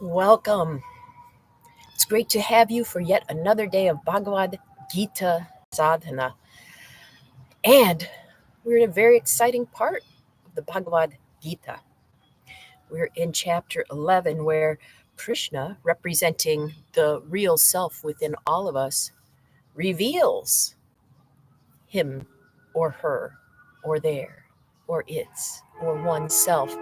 Welcome. It's great to have you for yet another day of Bhagavad Gita Sadhana. And we're in a very exciting part of the Bhagavad Gita. We're in chapter 11, where Krishna, representing the real self within all of us, reveals him or her or their or its or oneself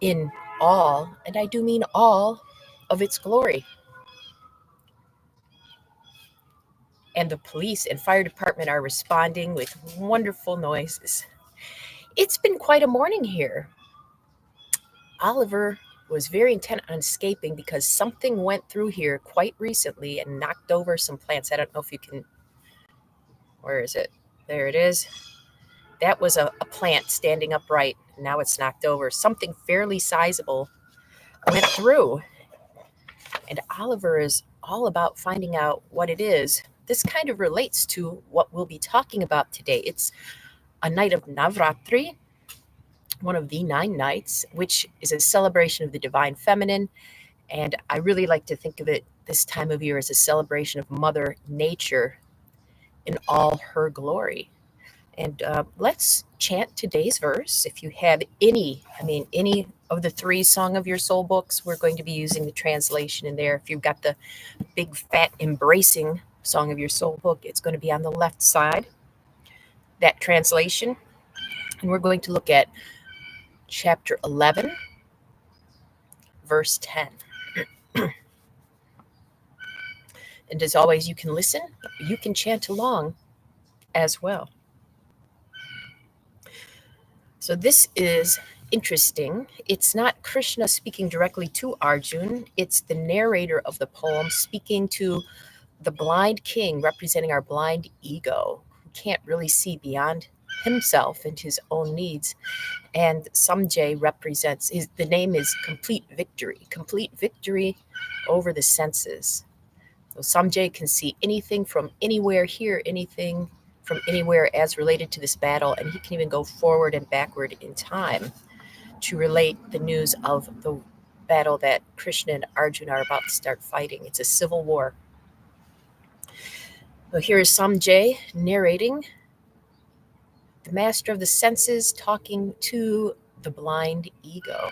in all, and I do mean all, of its glory. And the police and fire department are responding with wonderful noises. It's been quite a morning here. Oliver was very intent on escaping because something went through here quite recently and knocked over some plants. I don't know if you can. Where is it? There it is. That was a plant standing upright. Now it's knocked over. Something fairly sizable went through. And Oliver is all about finding out what it is. This kind of relates to what we'll be talking about today. It's a night of Navaratri, one of the 9 nights, which is a celebration of the divine feminine. And I really like to think of it this time of year as a celebration of Mother Nature in all her glory. And let's chant today's verse. If you have any of the 3 Song of Your Soul books, we're going to be using the translation in there. If you've got the big, fat, embracing Song of Your Soul book, it's going to be on the left side, that translation. And we're going to look at chapter 11, verse 10. And as always, you can listen, you can chant along as well. So this is interesting. It's not Krishna speaking directly to Arjun. It's the narrator of the poem speaking to the blind king, representing our blind ego, who can't really see beyond himself and his own needs. And Samjay represents, the name is complete victory over the senses. So Samjay can see anything from anywhere, hear anything from anywhere as related to this battle, and he can even go forward and backward in time to relate the news of the battle that Krishna and Arjuna are about to start fighting. It's a civil war. So here is Samjay narrating the master of the senses talking to the blind ego.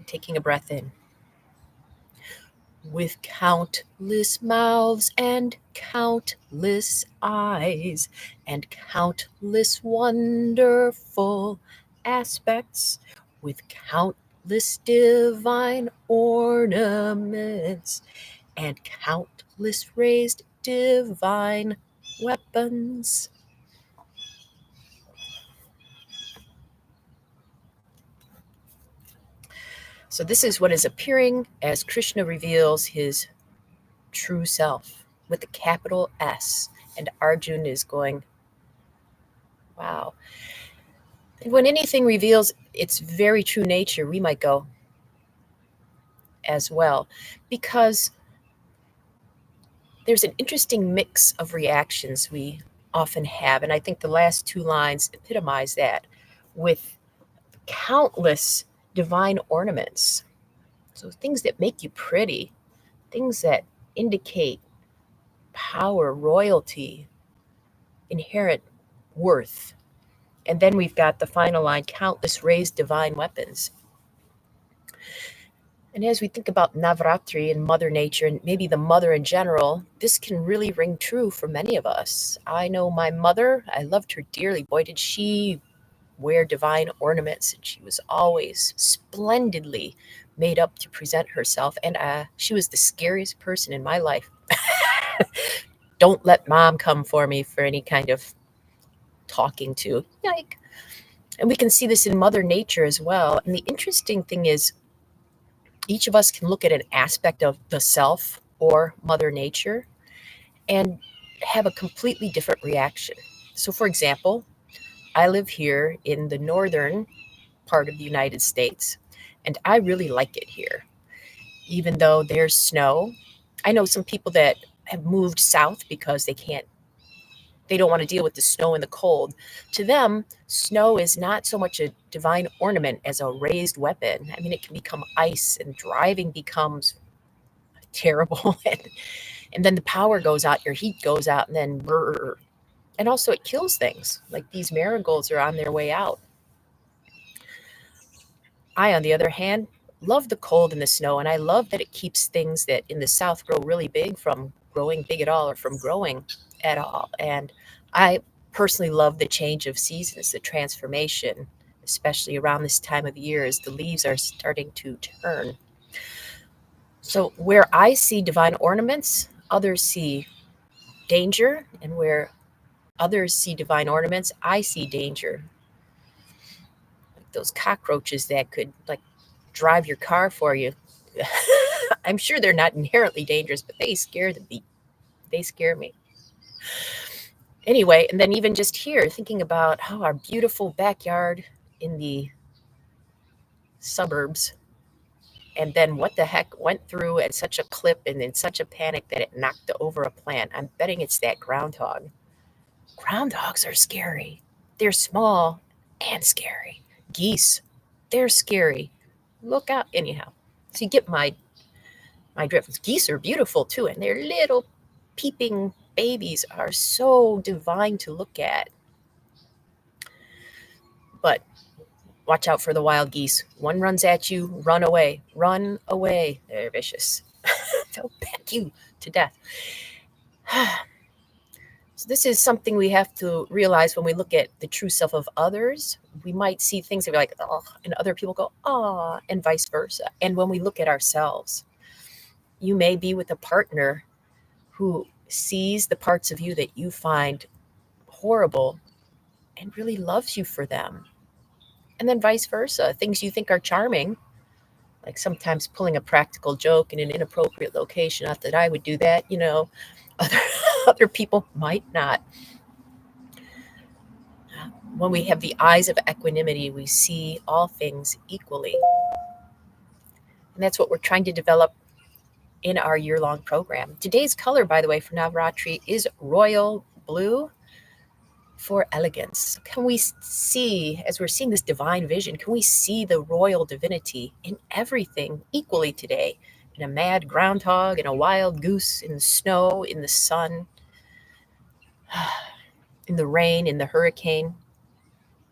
Taking a breath in. With countless mouths and countless eyes and countless wonderful aspects, with countless divine ornaments and countless raised divine weapons. So this is what is appearing as Krishna reveals his true self with the capital S. And Arjun is going, wow. And when anything reveals its very true nature, we might go as well, because there's an interesting mix of reactions we often have. And I think the last 2 lines epitomize that, with countless divine ornaments. So things that make you pretty, things that indicate power, royalty, inherent worth. And then we've got the final line, countless raised divine weapons. And as we think about Navaratri and Mother Nature, and maybe the mother in general, this can really ring true for many of us. I know my mother, I loved her dearly. Boy, did she wear divine ornaments, and she was always splendidly made up to present herself. And she was the scariest person in my life. Don't let mom come for me for any kind of talking to. Yike. And we can see this in Mother Nature as well. And the interesting thing is, each of us can look at an aspect of the self or Mother Nature and have a completely different reaction. So, for example, I live here in the northern part of the United States, and I really like it here. Even though there's snow, I know some people that have moved south because they can't They don't want to deal with the snow and the cold. To them, snow is not so much a divine ornament as a raised weapon. I mean, it can become ice, and driving becomes terrible. And then the power goes out, your heat goes out, and then brr. And also it kills things. Like these marigolds are on their way out. I, on the other hand, love the cold and the snow, and I love that it keeps things that in the South grow really big from growing big at all or from growing at all. And I personally love the change of seasons, the transformation, especially around this time of year as the leaves are starting to turn. So, where I see divine ornaments, others see danger, and where others see divine ornaments, I see danger. Like those cockroaches that could like drive your car for you. I'm sure they're not inherently dangerous, but they scare the beat. They scare me. Anyway, and then even just here, thinking about how our beautiful backyard in the suburbs, and then what the heck went through at such a clip and in such a panic that it knocked over a plant. I'm betting it's that groundhog. Groundhogs are scary. They're small and scary. Geese, they're scary. Look out, anyhow. So you get my drift. Geese are beautiful too, and their little peeping babies are so divine to look at. But watch out for the wild geese. One runs at you, run away. Run away. They're vicious. They'll peck you to death. So this is something we have to realize when we look at the true self of others. We might see things that we're like, oh, and other people go, ah, and vice versa. And when we look at ourselves, you may be with a partner who sees the parts of you that you find horrible and really loves you for them. And then vice versa, things you think are charming, like sometimes pulling a practical joke in an inappropriate location. Not that I would do that, other, other people might not. When we have the eyes of equanimity, we see all things equally. And that's what we're trying to develop in our year-long program. Today's color, by the way, for Navaratri is royal blue for elegance. Can we see, as we're seeing this divine vision, can we see the royal divinity in everything equally today? In a mad groundhog, in a wild goose, in the snow, in the sun, in the rain, in the hurricane?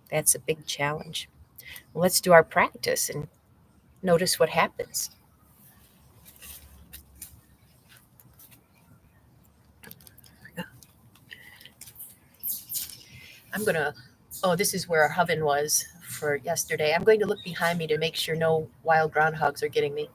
That's a big challenge. Well, let's do our practice and notice what happens. This is where our oven was for yesterday. I'm going to look behind me to make sure no wild groundhogs are getting me.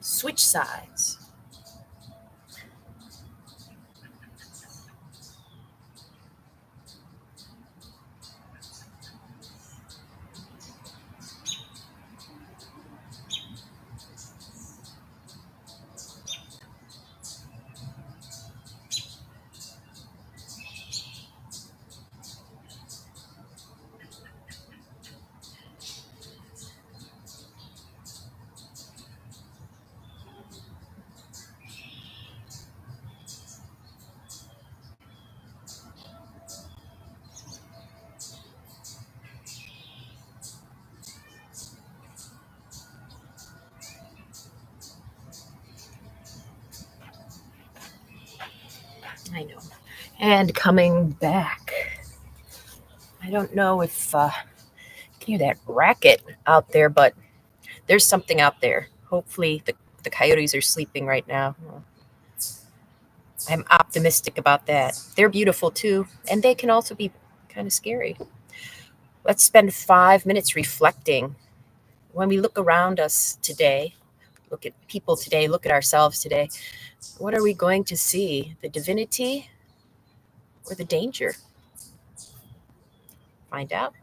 Switch sides. I know. And coming back. I don't know if you can hear that racket out there, but there's something out there. Hopefully the coyotes are sleeping right now. I'm optimistic about that. They're beautiful too, and they can also be Kind of scary. Let's spend 5 minutes reflecting. When we look around us today, look at people today, look at ourselves today, what are we going to see? The divinity or the danger? Find out.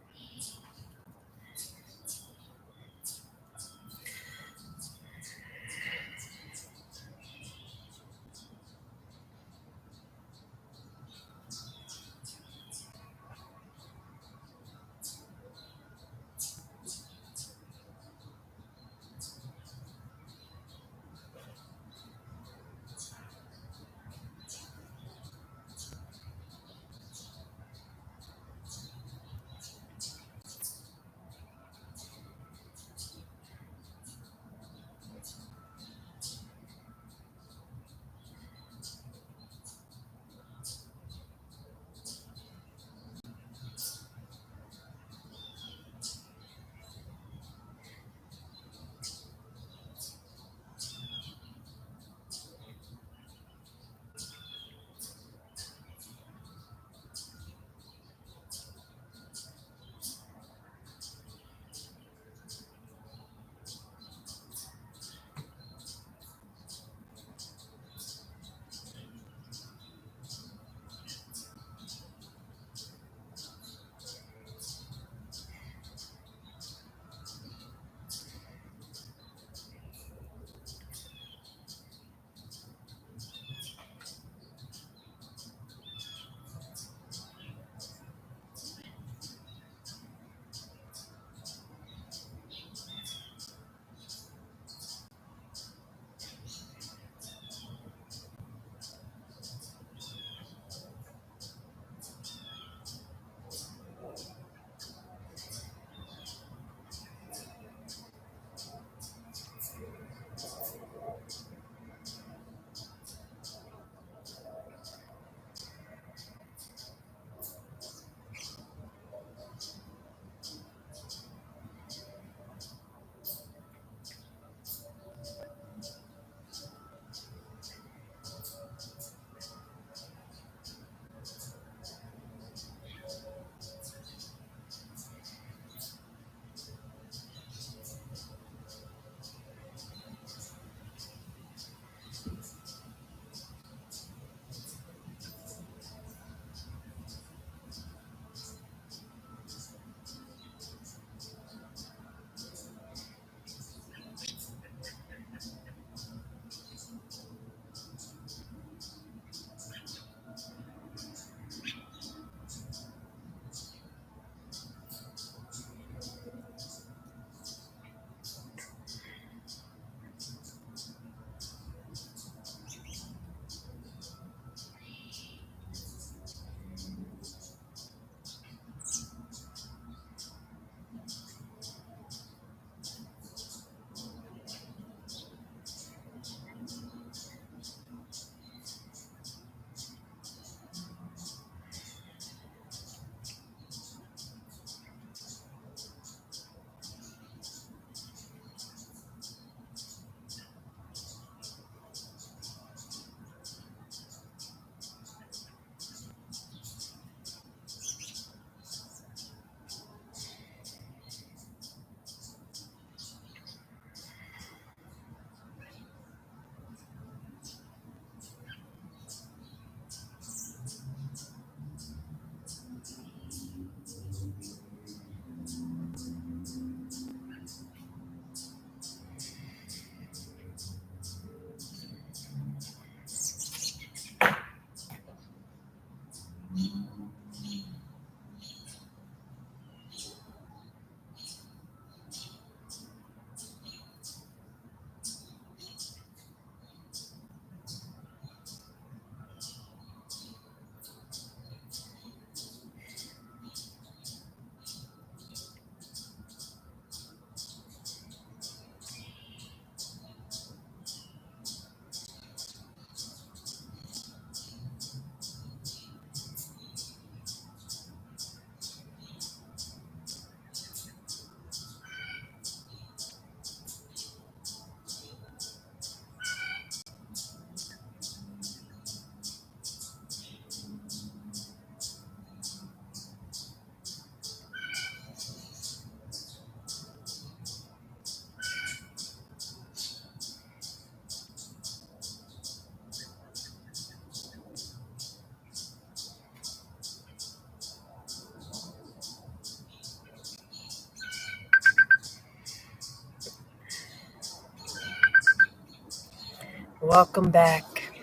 Welcome back.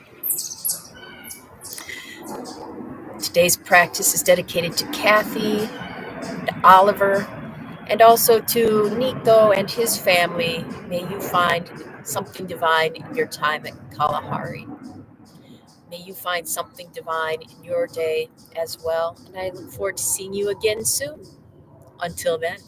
Today's practice is dedicated to Cathy, to Oliver, and also to Nico and his family. May you find something divine in your time at Kalahari. May you find something divine in your day as well. And I look forward to seeing you again soon. Until then.